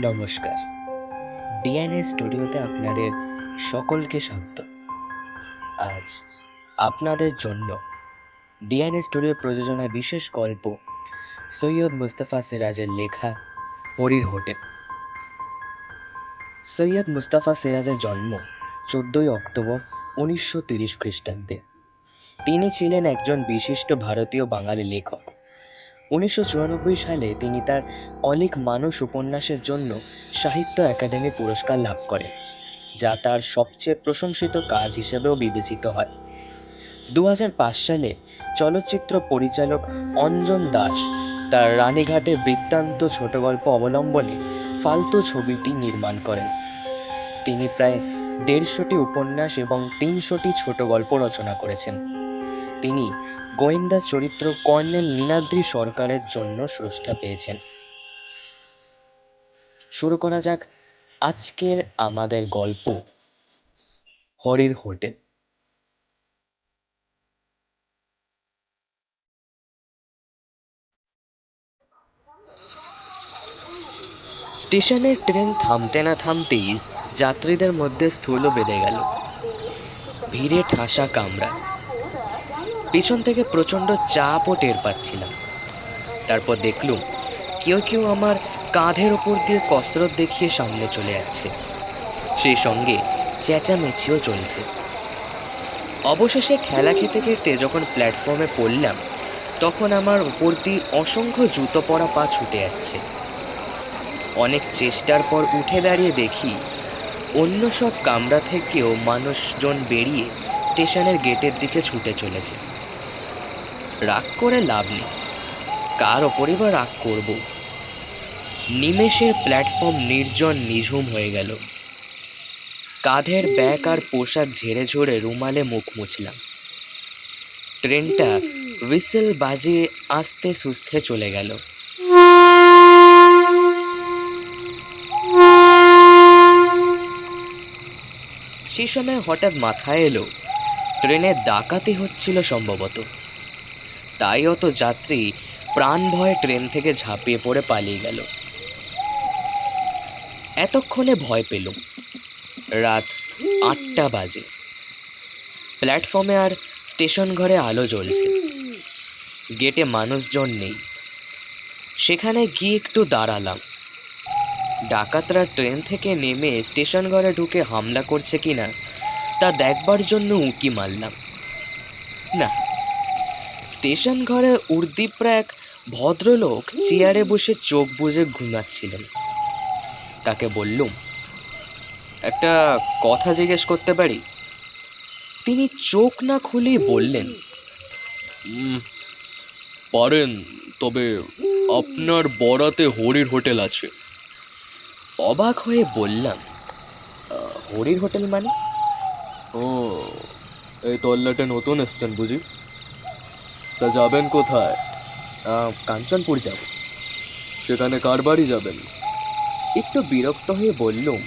নমস্কার। ডিএনএ স্টুডিওতে আপনাদের সকলকে স্বাগত। আজ আপনাদের জন্য ডিএনএ স্টুডিওর প্রযোজনায় বিশেষ গল্প সৈয়দ মুস্তাফা সিরাজের লেখা হরির হোটেল। সৈয়দ মুস্তাফা সিরাজের জন্ম 14ই অক্টোবর 1930 খ্রিস্টাব্দে। তিনি ছিলেন একজন বিশিষ্ট ভারতীয় বাঙালি লেখক। 1994 সালে তিনি তার অলীক মানুষ উপন্যাসের জন্য সাহিত্য একাডেমি পুরস্কার লাভ করেন, যা তার সবচেয়ে প্রশংসিত কাজ হিসেবেও বিবেচিত হয়। 2005 সালে চলচ্চিত্র পরিচালক অঞ্জন দাস তার রানীঘাটের বৃত্তান্ত ছোট গল্প অবলম্বনে ফালতু ছবিটি নির্মাণ করেন। তিনি প্রায় 150টি উপন্যাস এবং 300টি ছোট গল্প রচনা করেছেন। তিনি গোয়েন্দা চরিত্র কর্নেল নীলাদ্রি সরকারের জন্য স্রষ্টা পেয়েছেন। শুরু করা যাক আজকের আমাদের গল্প হরির হোটেল। স্টেশনের ট্রেন থামতে না থামতেই যাত্রীদের মধ্যে স্থূল বেঁধে গেল। ভিড়ে ঠাসা কামরা। পিছন থেকে প্রচণ্ড চাপও টের পাচ্ছিলাম। তারপর দেখলুম কেউ কেউ আমার কাঁধের ওপর দিয়ে কসরত দেখিয়ে সামনে চলে যাচ্ছে। সেই সঙ্গে চেঁচামেচিও চলছে। অবশেষে ঠেলা খেতে খেতে যখন প্ল্যাটফর্মে পড়লাম, তখন আমার উপর দিয়ে অসংখ্য জুতো পরা পা ছুটে যাচ্ছে। অনেক চেষ্টার পর উঠে দাঁড়িয়ে দেখি অন্য সব কামরা থেকেও মানুষজন বেরিয়ে স্টেশনের গেটের দিকে ছুটে চলেছে। রাগ করে লাভ নেই, কার ওপরই বা রাগ করব। নিমেষে প্ল্যাটফর্ম নির্জন নিঝুম হয়ে গেল। কাঁধের ব্যাগ আর পোশাক ঝেড়ে ঝরে রুমালে মুখ মুছলাম। ট্রেনটা হুইসেল বাজিয়ে আস্তে সুস্থে চলে গেল। সেই সময় হঠাৎ মাথায় এলো ট্রেনে ডাকাতি হচ্ছিল সম্ভবত। তাই অত যাত্রী প্রাণ ভয়ে ট্রেন থেকে ঝাঁপিয়ে পড়ে পালিয়ে গেল। এতক্ষণে ভয় পেলুম। রাত 8টা বাজে। প্ল্যাটফর্মে আর স্টেশন ঘরে আলো জ্বলছে। গেটে মানুষজন নেই। সেখানে গিয়ে একটু দাঁড়ালাম। ডাকাতরা ট্রেন থেকে নেমে স্টেশন ঘরে ঢুকে হামলা করছে কিনা তা দেখবার জন্য উঁকি মারলাম। না, স্টেশন ঘরে উর্দিপ্রা এক ভদ্রলোক চেয়ারে বসে চোখ বুজে ঘুমাচ্ছিলেন। তাকে বললুম, একটা কথা জিজ্ঞেস করতে পারি? তিনি চোখ না খুলেই বললেন, পারেন, তবে আপনার বরাতে হরির হোটেল আছে। অবাক হয়ে বললাম, হরির হোটেল মানে? ও, এই তল্লাটে নতুন এসছেন বুঝি? তা যাবেন কোথায়? কাঞ্চনপুর যাব। সেখানে কার বাড়ি যাবেন? একটু বিরক্ত হয়ে বললুম,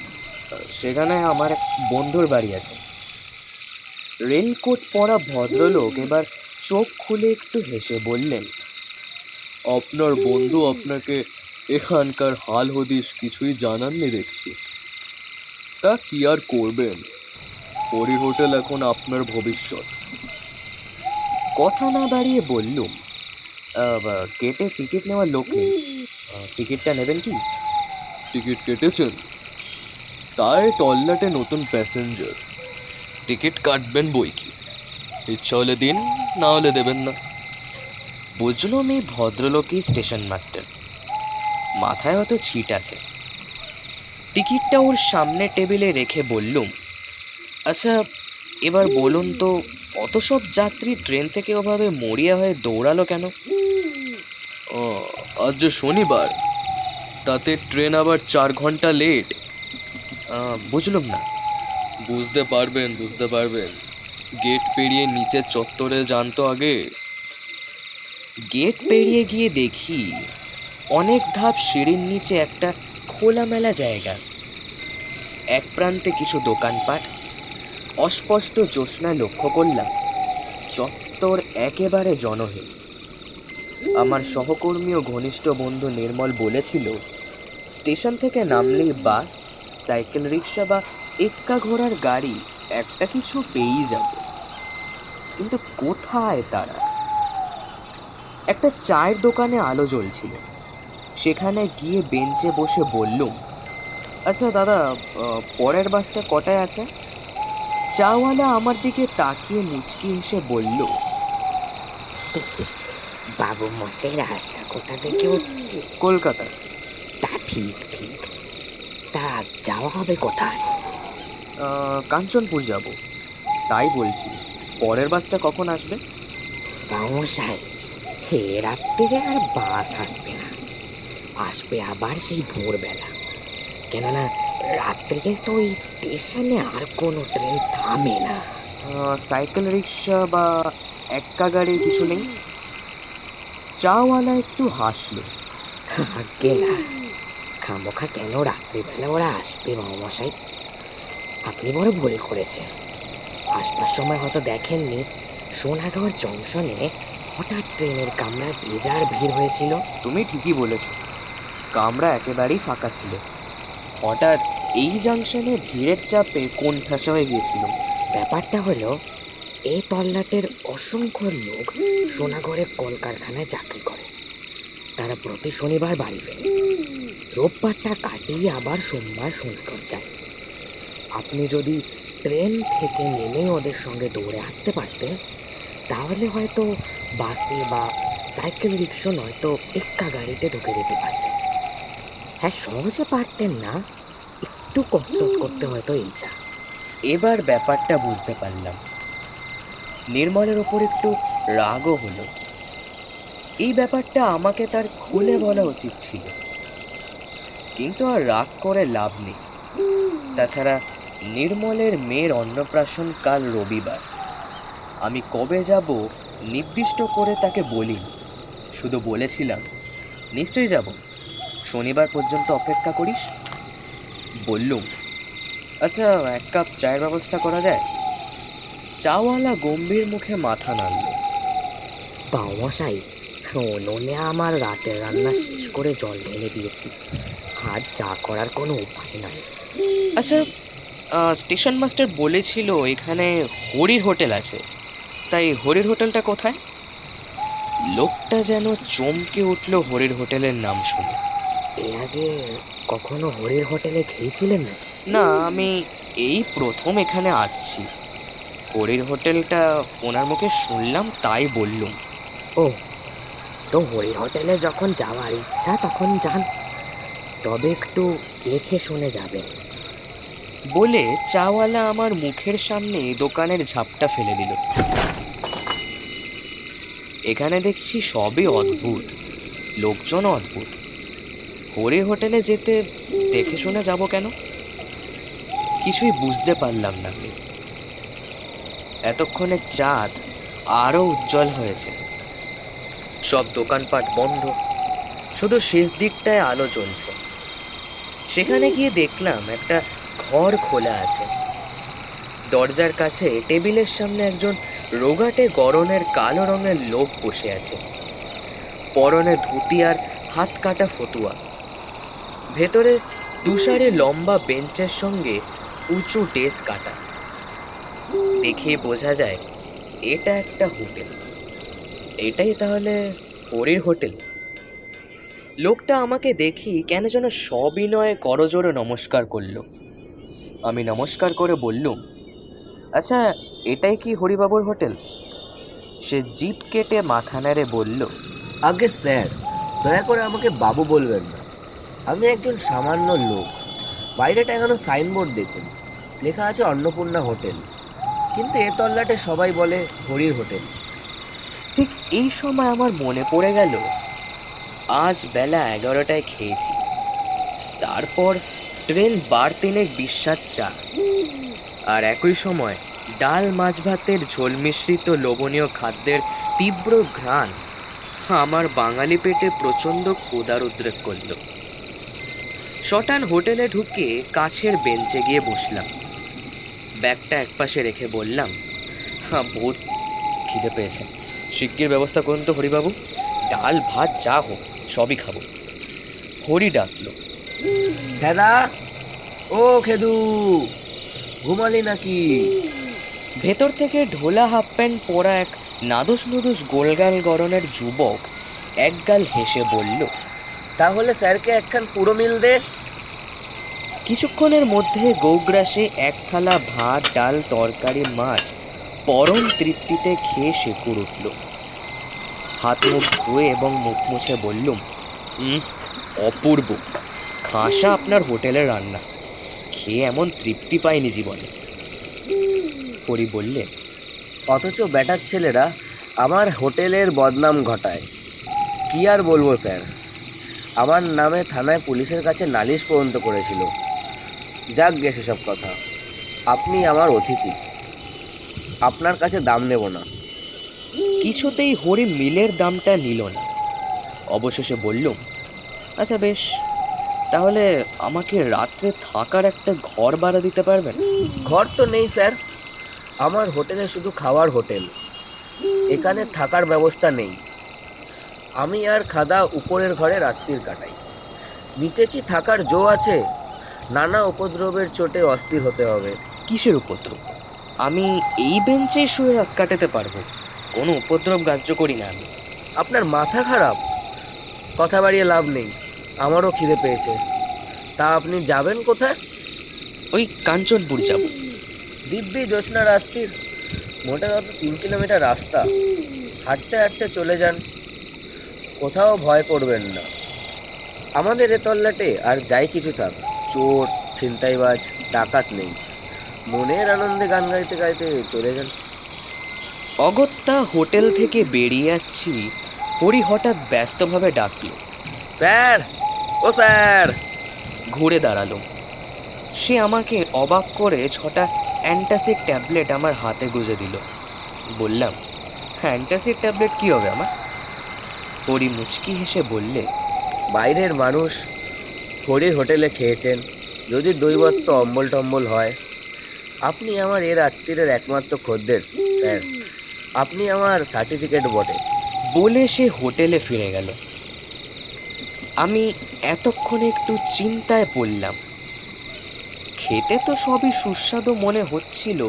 সেখানে আমার এক বন্ধুর বাড়ি আছে। রেলকোট পরা ভদ্রলোক এবার চোখ খুলে একটু হেসে বললেন, আপনার বন্ধু আপনাকে এখানকার হাল হদিস কিছুই জানাননি দেখছি। তা কি আর করবেন, হরির হোটেল এখন আপনার ভবিষ্যৎ। কথা না বাড়িয়ে বললুম, গেটে টিকিট নেওয়ার লোক নেই, টিকিটটা নেবেন কি? টিকিট কেটেছেন? তাই টল্লাটে নতুন প্যাসেঞ্জার, টিকিট কাটবেন বই কি। ইচ্ছা হলে দিন, না হলে দেবেন না। বুঝলুম এই ভদ্রলোকই স্টেশন মাস্টার। মাথায় হয়তো ছিট আছে। টিকিটটা ওর সামনে টেবিলে রেখে বললুম, আচ্ছা এবার বলুন তো, অত সব যাত্রী ট্রেন থেকে ওভাবে মরিয়া হয়ে দৌড়ালো কেন? আজ যে শনিবার, তাতে ট্রেন আবার 4 ঘন্টা লেট। বুঝলুম না। বুঝতে পারবেন, গেট পেরিয়ে নিচের চত্বরে যান তো আগে। গেট পেরিয়ে গিয়ে দেখি অনেক ধাপ সিঁড়ির নিচে একটা খোলামেলা জায়গা। এক প্রান্তে কিছু দোকানপাট। অস্পষ্ট জ্যোৎস্নায় লক্ষ্য করলাম চত্বর একেবারে জনহীন। আমার সহকর্মী ও ঘনিষ্ঠ বন্ধু নির্মল বলেছিল, স্টেশন থেকে নামলেই বাস, সাইকেল রিক্সা বা এক্কা ঘোড়ার গাড়ি একটা কিছু পেয়েই যাব, কিন্তু কোথায় তারা? একটা চায়ের দোকানে আলো জ্বলছিল, সেখানে গিয়ে বেঞ্চে বসে বললুম, আচ্ছা দাদা, পরের বাসটা কটায় আছে? চাওয়ালা আমার দিকে তাকিয়ে মুচকি হেসে বলল, বাবু মশাইয়ের আশা কোথা থেকে হচ্ছে? কলকাতা। তা ঠিক ঠিক। তা যাওয়া হবে কোথায়? কাঞ্চনপুর যাব। তাই বলছি, পরের বাসটা কখন আসবে? বাবু মশাই, হে রাত্রিরে আর বাস আসবে না, আসবে আবার সেই ভোরবেলা। কেননা রাত্রিরে তো এই স্টেশনে আর কোনো ট্রেন থামে না। সাইকেল রিক্সা বা এক্কা গাড়ি কিছু নেই? চাওয়ালা একটু হাসলো। আগে না, খামোখা কেন রাত্রিবেলা ওরা আসবে বাবু মশাই? আপনি বড় ভুল করেছেন। আসবার সময় হয়তো দেখেননি, সোনাগাঁওয়ের জংশনে হঠাৎ ট্রেনের কামরায় বেজার ভিড় হয়েছিল। তুমি ঠিকই বলেছ, কামরা একেবারেই ফাঁকা ছিল। হঠাৎ এই জাংশনে ভিড়ের চাপে কোণঠাসা হয়ে গিয়েছিল। ব্যাপারটা হলো, এই তল্লাটের অসংখ্য লোক সোনাগড়ে কলকারখানায় চাকরি করে। তারা প্রতি শনিবার বাড়ি ফেরে, রোববারটা কাটিয়ে আবার সোমবার সোনাগড় যায়। আপনি যদি ট্রেন থেকে নেমে ওদের সঙ্গে দৌড়ে আসতে পারতেন, তাহলে হয়তো বাসে বা সাইকেল রিক্সা নয়তো এক্কা গাড়িতে ঢুকে যেতে পারতেন। হ্যাঁ, সহজে পারতেন না, একটু কসরত করতে হয়তো এই যা। এবার ব্যাপারটা বুঝতে পারলাম। নির্মলের ওপর একটু রাগও হলো। এই ব্যাপারটা আমাকে তার খুলে বলা উচিত ছিল, কিন্তু আর রাগ করে লাভ নেই। তাছাড়া নির্মলের মেয়ের অন্নপ্রাশন কাল রবিবার। আমি কবে যাব নির্দিষ্ট করে তাকে বলিনি, শুধু বলেছিলাম, নিশ্চয়ই যাব, শনিবার পর্যন্ত অপেক্ষা করিস। বললুম, আচ্ছা, এক কাপ চায়ের ব্যবস্থা করা যায়? চাওয়ালা গম্ভীর মুখে মাথা নাড়ল। বাবু মশাই, উনুনে আমার রাতের রান্না শেষ করে জল ঢেলে দিয়েছি, আর চা করার কোনো উপায় নাই। আচ্ছা, স্টেশন মাস্টার বলেছিল এখানে হরির হোটেল আছে, তাই হরির হোটেলটা কোথায়? লোকটা যেন চমকে উঠল হরির হোটেলের নাম শুনে। এর আগে কখনো হরির হোটেলে খেয়েছিলেন নাকি? না, আমি এই প্রথম এখানে আসছি। হরির হোটেলটা ওনার মুখে শুনলাম, তাই বললুম। ও, তো হরির হোটেলে যখন যাওয়ার ইচ্ছা তখন যান, তবে একটু দেখে শুনে যাবেন। বলে চাওয়ালা আমার মুখের সামনে দোকানের ঝাপটা ফেলে দিল। এখানে দেখছি সবই অদ্ভুত, লোকজন অদ্ভুত। হরির হোটেলে যেতে দেখে শুনে যাব কেন? কিছুই বুঝতে পারলাম না আমি। এতক্ষণে চাঁদ আরও উজ্জ্বল হয়েছে, সব দোকানপাট বন্ধ, শুধু শেষ দিকটায় আলো জ্বলছে। সেখানে গিয়ে দেখলাম একটা ঘর খোলা আছে। দরজার কাছে টেবিলের সামনে একজন রোগাটে গরনের কালো রঙের লোক বসে আছে, পরনে ধুতি আর হাত কাটা ফতুয়া। ভেতরে তুষারে লম্বা বেঞ্চের সঙ্গে উঁচু ডেস্ক কাটা। দেখে বোঝা যায় এটা একটা হোটেল। এটাই তাহলে হরির হোটেল। লোকটা আমাকে দেখি কেন যেন সবিনয়ে করজোড়ে নমস্কার করলো। আমি নমস্কার করে বললুম, আচ্ছা, এটাই কি হরিবাবুর হোটেল? সে জিভ কেটে মাথা নেড়ে বলল, আগে স্যার, দয়া করে আমাকে বাবু বলবেন না, আমি একজন সামান্য লোক। বাইরে টাঙানো সাইনবোর্ড দেখুন, লেখা আছে অন্নপূর্ণা হোটেল, কিন্তু এ তল্লাটে সবাই বলে হরির হোটেল। ঠিক এই সময় আমার মনে পড়ে গেল আজ বেলা 11টায় খেয়েছি। তারপর ট্রেন বার তিনেক বিস্বাদ চা, আর একই সময় ডাল মাছ ভাতের ঝোল মিশ্রিত লোভনীয় খাদ্যের তীব্র ঘ্রাণ আমার বাঙালি পেটে প্রচণ্ড ক্ষুধার উদ্রেক করল। শটান হোটেলে ঢুকে কাছের বেঞ্চে গিয়ে বসলাম। ব্যাগটা একপাশে রেখে বললাম, হ্যাঁ, বহুত খিদে পেয়েছে, শিগগির ব্যবস্থা করুন তো হরিবাবু, ডাল ভাত যা হোক সবই খাবো। হরি ডাকলো, খেদা, ও খেদু, ঘুমালি নাকি? ভেতর থেকে ঢোলা হাফ প্যান্ট পরা এক নাদুস নুদুস গোলগাল গড়নের যুবক একগাল হেসে বলল, তাহলে স্যারকে একখান পুরো মিল দে। কিছুক্ষণের মধ্যে গৌগ্রাসে এক থালা ভাত, ডাল, তরকারি, মাছ পরম তৃপ্তিতে খেয়ে শেকুর উঠল। হাত মুখ ধুয়ে এবং মুখ মুছে বললুম, অপূর্ব, খাসা আপনার হোটেলের রান্না, খেয়ে এমন তৃপ্তি পাইনি জীবনে। হরি বললেন, অথচ ব্যাটার ছেলেরা আমার হোটেলের বদনাম ঘটায়। কি আর বলবো স্যার, আমার নামে থানায় পুলিশের কাছে নালিশ পর্যন্ত করেছিল। যাক গেছে সব কথা, আপনি আমার অতিথি, আপনার কাছে দাম নেব না। কিছুতেই হরি মিলের দামটা নিল না। অবশেষে বললুম, আচ্ছা বেশ, তাহলে আমাকে রাত্রে থাকার একটা ঘর ভাড়া দিতে পারবেন? ঘর তো নেই স্যার, আমার হোটেলে শুধু খাওয়ার হোটেল, এখানে থাকার ব্যবস্থা নেই। আমি আর খাদা উপরের ঘরে রাত্রির কাটাই, নিচে কি থাকার জো আছে? নানা উপদ্রবের চোটে অস্থির হতে হবে। কিসের উপদ্রব? আমি এই বেঞ্চে শুয়ে রাত কাটাতে পারবো, কোনো উপদ্রব গ্রাহ্য করি না আমি। আপনার মাথা খারাপ? কথা বাড়িয়ে লাভ নেই, আমারও খিদে পেয়েছে। তা আপনি যাবেন কোথায়? ওই কাঞ্চনপুর যাব। দিব্যি জ্যোৎস্না রাত্রির, মোটে কত 3 কিলোমিটার রাস্তা, হাঁটতে হাঁটতে চলে যান, কোথাও ভয় করবেন না। আমাদের এ তল্লাটে আর যাই কিছু থাক, চোর, ছিনতাইবাজ, ডাকাত নেই। মনের আনন্দে গান গাইতে গাইতে চলে যান। অগত্যা হোটেল থেকে বেরিয়ে আসছি, হরি হঠাৎ ব্যস্তভাবে ডাকল, স্যার, ও স্যার। ঘুরে দাঁড়ালো। সে আমাকে অবাক করে 6টা অ্যান্টাসিড ট্যাবলেট আমার হাতে গুঁজে দিল। বললাম, অ্যান্টাসিড ট্যাবলেট কী হবে আমার? হরি মুচকি হেসে বললে, বাইরের মানুষ, হরির হোটেলে খেয়েছেন, যদি দৈবত্ব অম্বল টম্বল হয়। আপনি আমার এ রাত্রিরের একমাত্র খদ্দের স্যার, আপনি আমার সার্টিফিকেট বটে। বলে সে হোটেলে ফিরে গেল। আমি এতক্ষণে একটু চিন্তায় পড়লাম। খেতে তো সবই সুস্বাদু মনে হচ্ছিল,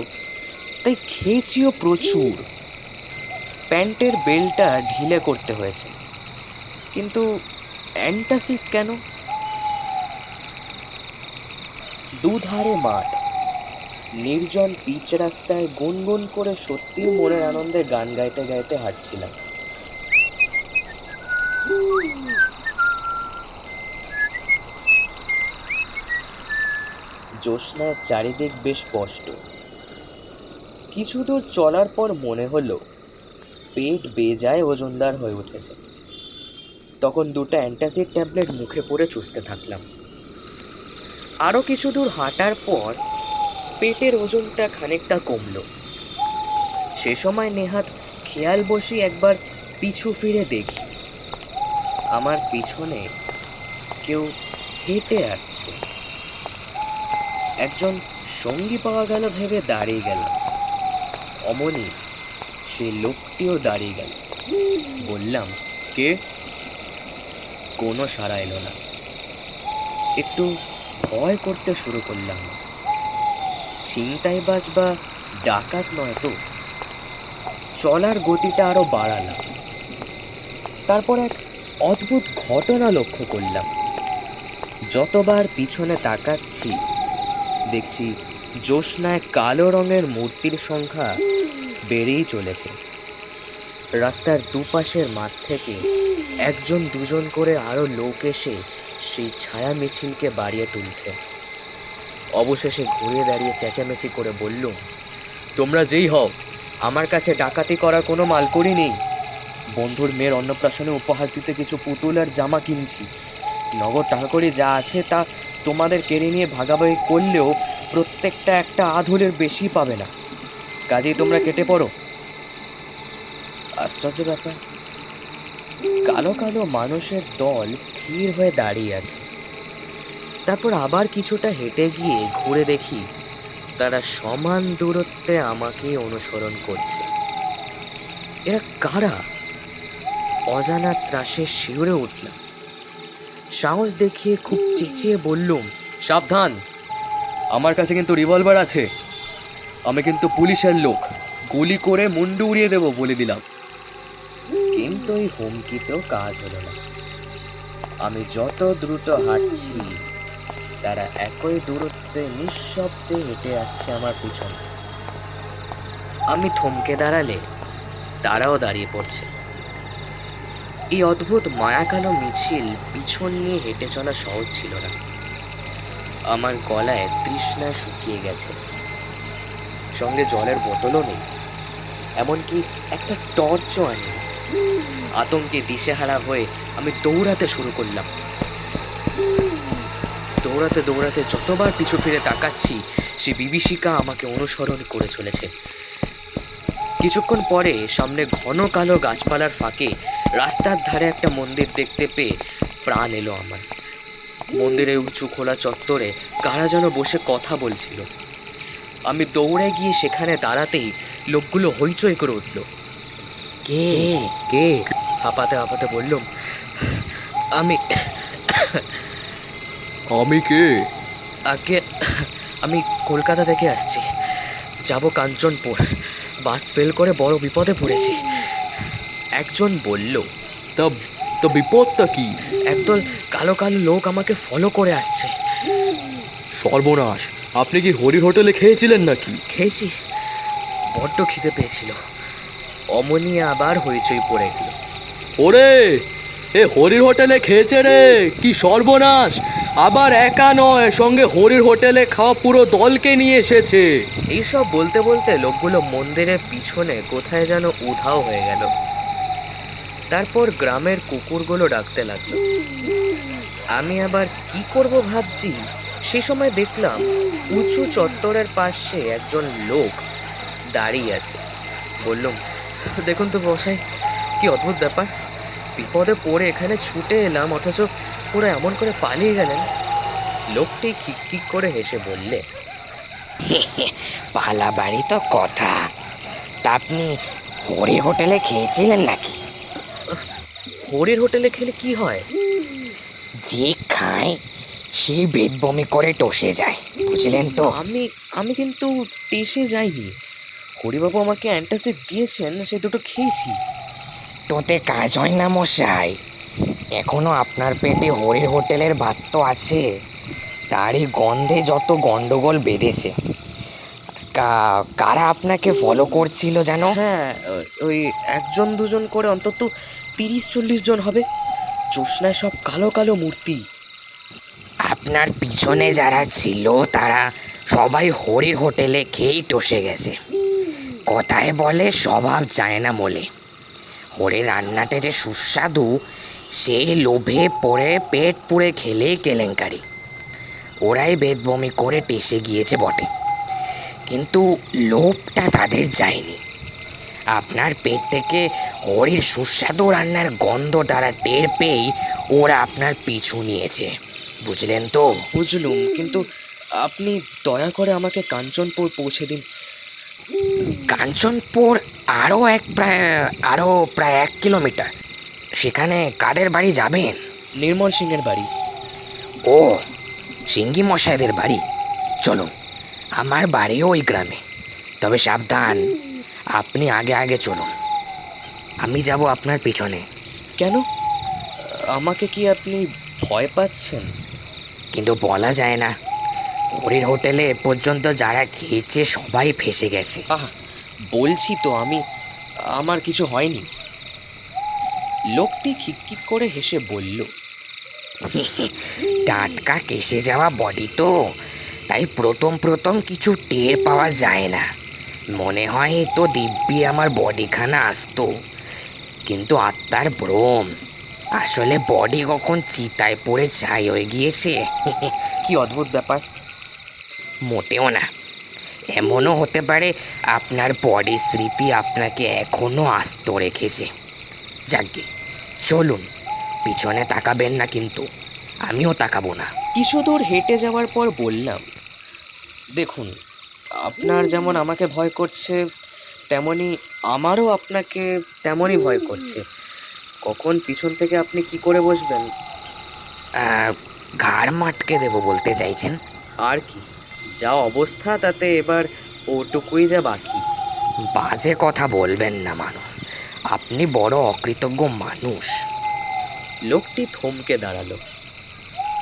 তাই খেয়েছিও প্রচুর। প্যান্টের বেল্টটা ঢিলে করতে হয়েছে, কিন্তু অ্যান্টাসিড কেন? দুধারে মাঠ, নির্জন পিচ রাস্তায় গুনগুন করে সত্যিই মনের আনন্দে গান গাইতে গাইতে হাঁটছিলাম। জ্যোৎস্নার চারিদিক বেশ স্পষ্ট। কিছু দূর চলার পর মনে হলো পেট বেজায় ওজনদার হয়ে উঠেছে। তখন 2টা অ্যান্টাসিড ট্যাবলেট মুখে পড়ে চুষতে থাকলাম। আরও কিছু দূর হাঁটার পর পেটের ওজনটা খানিকটা কমল। সে সময় নেহাত খেয়াল বসি একবার পিছু ফিরে দেখি, আমার পিছনে কেউ হেঁটে আসছে। একজন সঙ্গী পাওয়া গেল ভেবে দাঁড়িয়ে গেলাম। অমনি সেই লোকটিও দাঁড়িয়ে গেল। বললাম, কে? কোনো সাড়া এলো না। একটু ভয় করতে শুরু করলাম। ছিনতাইবাজ বা ডাকাত নয় তো। চলার গতিটা আরো বাড়ালাম। তারপর এক অদ্ভুত ঘটনা লক্ষ্য করলাম। যতবার পিছনে তাকাচ্ছি দেখছি জ্যোৎস্নায় কালো রঙের মূর্তির সংখ্যা বেড়েই চলেছে। রাস্তার দুপাশের মাঠ থেকে 1-2জন করে আরো লোক এসে সেই ছায়া মিছিলকে বাড়িয়ে তুলছে। অবশেষে ঘুরে দাঁড়িয়ে চেঁচামেচি করে বললুম, তোমরা যেই হও, আমার কাছে ডাকাতি করার কোনো মালকড়ি নেই। বন্ধুর মেয়ের অন্নপ্রাশনে উপহার দিতে কিছু পুতুল আর জামা কিনছি। নগদ টাকা করে যা আছে তা তোমাদের কেড়ে নিয়ে ভাগাভাগি করলেও প্রত্যেকটা একটা আধুলের বেশি পাবে না। কাজেই তোমরা কেটে পড়ো। আশ্চর্য ব্যাপার, কালো কালো মানুষের দল স্থির হয়ে দাঁড়িয়ে আছে। তারপর আবার কিছুটা হেঁটে গিয়ে ঘুরে দেখি তারা সমান দূরত্বে আমাকে অনুসরণ করছে। এরা কারা? অজানা ত্রাসে শিউরে উঠলাম। সাহস দেখিয়ে খুব চেঁচিয়ে বললুম, সাবধান, আমার কাছে কিন্তু রিভলভার আছে। আমি কিন্তু পুলিশের লোক, গুলি করে মুন্ডু উড়িয়ে দেবো বলে দিলাম। কিন্তু ওই হুমকিতেও কাজ হলো না। আমি যত দ্রুত হাঁটছি, তারা একই দূরত্বে নিঃশব্দে হেঁটে আসছে আমার পিছনে। আমি থমকে দাঁড়ালে তারাও দাঁড়িয়ে পড়ছে। এই অদ্ভুত মায়াকালো মিছিল পিছন নিয়ে হেঁটে চলা সহজ ছিল না। আমার গলায় তৃষ্ণায় শুকিয়ে গেছে, সঙ্গে জলের বোতলও নেই, এমনকি একটা টর্চও আনিনি। আতঙ্কে দিশেহারা হয়ে আমি দৌড়াতে শুরু করলাম। দৌড়াতে দৌড়াতে যতবার পিছু ফিরে তাকাচ্ছি, সে বিভীষিকা আমাকে অনুসরণ করে চলেছে। কিছুক্ষণ পরে সামনে ঘন কালো গাছপালার ফাঁকে রাস্তার ধারে একটা মন্দির দেখতে পেয়ে প্রাণ এলো আমার। মন্দিরের উঁচু খোলা চত্বরে কারা যেন বসে কথা বলছিল। আমি দৌড়ে গিয়ে সেখানে দাঁড়াতেই লোকগুলো হইচই করে উঠল। কে? কে? হাঁপাতে হাঁপাতে বললুম, আমি আমি কে? আগে আমি কলকাতা থেকে আসছি, যাব কাঞ্চনপুর। বাস ফেল করে বড় বিপদে পড়েছি। একজন বলল। তা তো বিপদটা কি? একদল কালো কালো লোক আমাকে ফলো করে আসছে। সর্বনাশ, আপনি কি হরির হোটেলে খেয়েছিলেন নাকি? খেয়েছি, বড্ড খিদে পেয়েছিল। অমনি আবার হইচই পড়ে গেল। ওরে, এ হরির হোটেলে খেয়েছে রে, কি সর্বনাশ! আবার একা নয়, সঙ্গে হরির হোটেলে খাওয়া পুরো দলকে নিয়ে এসেছে। এইসব বলতে বলতে লোকগুলো মন্দিরের পিছনে কোথায় যেন উধাও হয়ে গেল। তারপর গ্রামের কুকুরগুলো ডাকতে লাগলো। আমি আবার কি করব ভাবছি, সে সময় দেখলাম উঁচু চত্বরের পাশে একজন লোক দাঁড়িয়ে আছে। বললুম, দেখুন তো মশাই, কি অদ্ভুত ব্যাপার। বিপদে পড়ে এখানে ছুটে এলাম, অথচ ওরা এমন করে পালিয়ে গেলেন। লোকটি খিকখিক করে হেসে বললে, পালাবাড়ি তো কথা। তা আপনি হরির হোটেলে খেয়েছিলেন নাকি? হরির হোটেলে খেলে কি হয়? যে খায় সে বেদ বমি করে টসে যায়, বুঝলেন তো? আমি কিন্তু টেসে যাইনি। হরিবাবু আমাকে অ্যান্টাসিড দিয়েছেন, সে দুটো খেয়েছি। টোতে কাজ হয় না মশাই। এখনো আপনার পেটে হরির হোটেলের ভাত তো আছে, তারই গন্ধে যত গন্ডগোল বেঁধেছে। কারা আপনাকে ফলো করছিল জানো? হ্যাঁ, ওই একজন দুজন করে অন্তত 30-40 জন হবে। জ্যোৎস্নায় সব কালো কালো মূর্তি। আপনার পিছনে যারা ছিল তারা সবাই হরির হোটেলে খেয়েই টসে গেছে। কথায় বলে স্বভাব যায় না বলে। হরির রান্নাটা যে সুস্বাদু, সেই লোভে পড়ে পেট পুড়ে খেলেই কেলেঙ্কারি। ওরাই বেদবমি করে টেসে গিয়েছে বটে, কিন্তু লোভটা তাদের যায়নি। আপনার পেট থেকে হরির সুস্বাদু রান্নার গন্ধ তারা টের পেয়েই ওরা আপনার পিছু নিয়েছে, বুঝলেন তো? বুঝলুম, কিন্তু আপনি দয়া করে আমাকে কাঞ্চনপুর পৌঁছে দিন। কাঞ্চনপুর আরও প্রায় 1 কিলোমিটার। সেখানে কাদের বাড়ি যাবেন? নির্মল সিংয়ের বাড়ি। ও, সিঙ্গি মশাইদের বাড়ি। চলুন, আমার বাড়িও ওই গ্রামে। তবে সাবধান, আপনি আগে আগে চলুন, আমি যাব আপনার পিছনে। কেন? আমাকে কি আপনি ভয় পাচ্ছেন? কিন্তু বলা যায় না। হরির হোটেলে এ পর্যন্ত যারা খেয়েছে সবাই ফেঁসে গেছে। আহ, বলছি তো আমার কিছু হয়নি। লোকটি খিকখিক করে হেসে বলল, টাটকা কেসে যাওয়া বডি তো, তাই প্রথম প্রথম কিছু টের পাওয়া যায় না। মনে হয় তো দিব্যি আমার বডিখানা আসতো, কিন্তু আত্মার ভ্রম। আসলে বডি কখন চিতায় পড়ে ছাই হয়ে গিয়েছে। কি অদ্ভুত ব্যাপার। মোটেও না। এমনও হতে পারে আপনার বডির স্মৃতি আপনাকে এখনো আস্ত রেখেছে। যাকগে, চলুন, পিছনে তাকাবেন না কিন্তু। আমিও তাকাবো না। কিছু দূর হেঁটে যাওয়ার পর বললাম, দেখুন, আপনার যেমন আমাকে ভয় করছে, তেমনি আমারও আপনাকে তেমনই ভয় করছে। কখন পিছন থেকে আপনি কি করে বসবেন ঘাড় মাটকে দেবো বলতে চাইছেন? আর কি, যা অবস্থা তাতে এবার ওটুকুই যা বাকি। বাজে কথা বলবেন না মানুষ, আপনি বড় অকৃতজ্ঞ মানুষ। লোকটি থমকে দাঁড়ালো।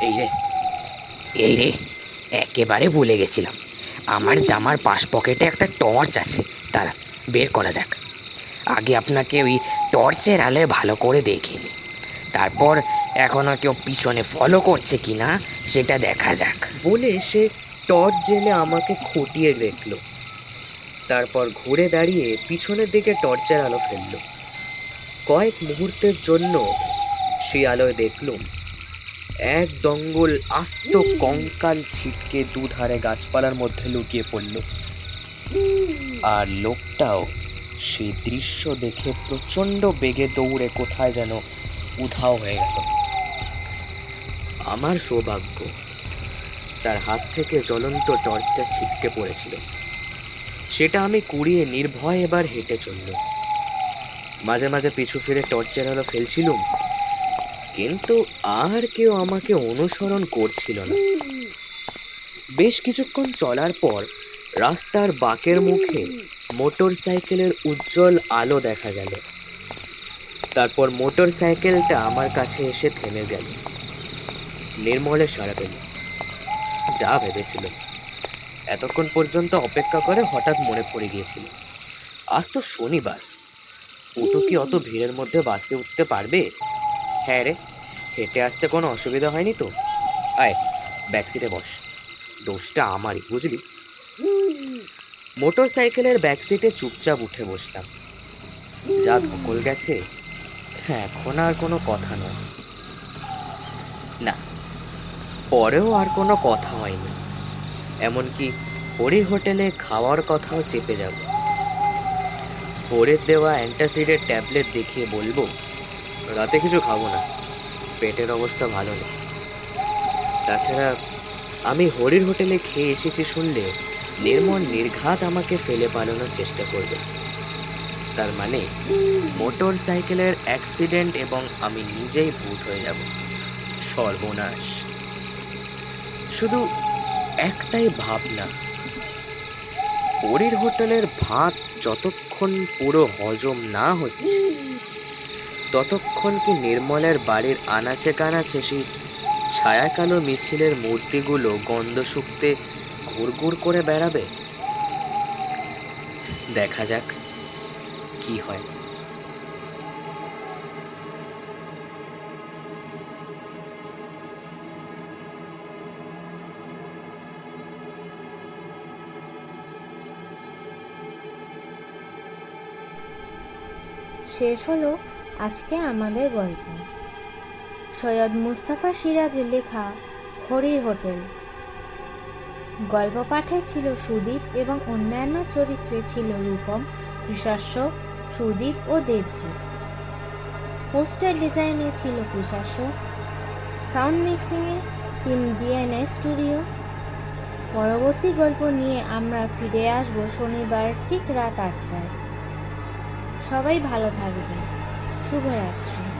এই রে, এই রে, একেবারে ভুলে গেছিলাম, আমার জামার পাশ পকেটে একটা টর্চ আছে, দাঁড়া বের করা যাক। আগে আপনাকে ওই টর্চের আলোয় ভালো করে দেখিনি, তারপর এখনও কেউ পিছনে ফলো করছে কি না সেটা দেখা যাক। বলে সে টর্চ জেলে আমাকে খুঁটিয়ে দেখলো, তারপর ঘুরে দাঁড়িয়ে পিছনের দিকে টর্চের আলো ফেললো। কয়েক মুহূর্তের জন্য সেই আলোয় দেখলুম এক দঙ্গল আস্ত কঙ্কাল ছিটকে দুধারে গাছপালার মধ্যে লুকিয়ে পড়ল। আর লোকটাও সেই দৃশ্য দেখে প্রচণ্ড বেগে দৌড়ে কোথায় যেন উধাও হয়ে গেল। আমার সৌভাগ্য, তার হাত থেকে জ্বলন্ত টর্চটা ছিটকে পড়েছিল। সেটা আমি কুড়িয়ে নির্ভয় এবার হেঁটে চলল। মাঝে মাঝে পিছু ফিরে টর্চের আলো ফেলছিলুম, কিন্তু আর কেউ আমাকে অনুসরণ করছিল না। বেশ কিছুক্ষণ চলার পর রাস্তার বাঁকের মুখে মোটর সাইকেলের উজ্জ্বল আলো দেখা গেল। তারপর মোটর সাইকেলটা আমার কাছে এসে থেমে গেল। নির্মলে সাড়া পেল। যা ভেবেছিল, এতক্ষণ পর্যন্ত অপেক্ষা করে হঠাৎ মনে পড়ে গিয়েছিল, আজ তো শনিবার, পুটু কি অত ভিড়ের মধ্যে বাসে উঠতে পারবে? হ্যাঁ রে, হেঁটে আসতে কোনো অসুবিধা হয়নি তো? আয় ব্যাক সিটে বস, দোষটা আমারই, বুঝলি? মোটর সাইকেলের ব্যাক সিটে চুপচাপ উঠে বসলাম। যা ধকল গেছে, হ্যাঁ এখন আর কোনো কথা নয়। না, পরেও আর কোনো কথা হয়নি। এমনকি হরির হোটেলে খাওয়ার কথাও চেপে যাব। হরির দেওয়া অ্যান্টাসিডের ট্যাবলেট দেখিয়ে বলবো রাতে কিছু খাবো না, পেটের অবস্থা ভালো নেই। তাছাড়া আমি হরির হোটেলে খেয়ে এসেছি শুনলে নির্মল নির্ঘাত আমাকে ফেলে পালানোর চেষ্টা করবে। তার মানে মোটর সাইকেলের অ্যাক্সিডেন্ট এবং আমি নিজেই ভূত হয়ে যাব। সর্বনাশ। শুধু একটাই ভাবনা, হরির হোটেলের ভাত যতক্ষণ পুরো হজম না হচ্ছে ততক্ষণ কি নির্মলের বাড়ির আনাচে কানাচে সেই ছায়াকালো মিছিলের মূর্তিগুলো গন্ধ শুকতে ঘুরঘুর করে বেড়াবে? দেখা যাক কি হয়। শেষ হলো আজকে আমাদের গল্প। সৈয়দ মুস্তাফা সিরাজের লেখা হরির হোটেল। গল্প পাঠে ছিল সুদীপ এবং অন্যান্য চরিত্রে ছিল রূপম, কৃষাস্য, সুদীপ ও দেবজিৎ। পোস্টার ডিজাইনে ছিল কৃষাস্য। সাউন্ড মিক্সিংয়ে টিম ডিএনএ স্টুডিও। পরবর্তী গল্প নিয়ে আমরা ফিরে আসব শনিবার ঠিক রাত ৮টায়। সবাই ভালো থাকবেন। শুভরাত্রি।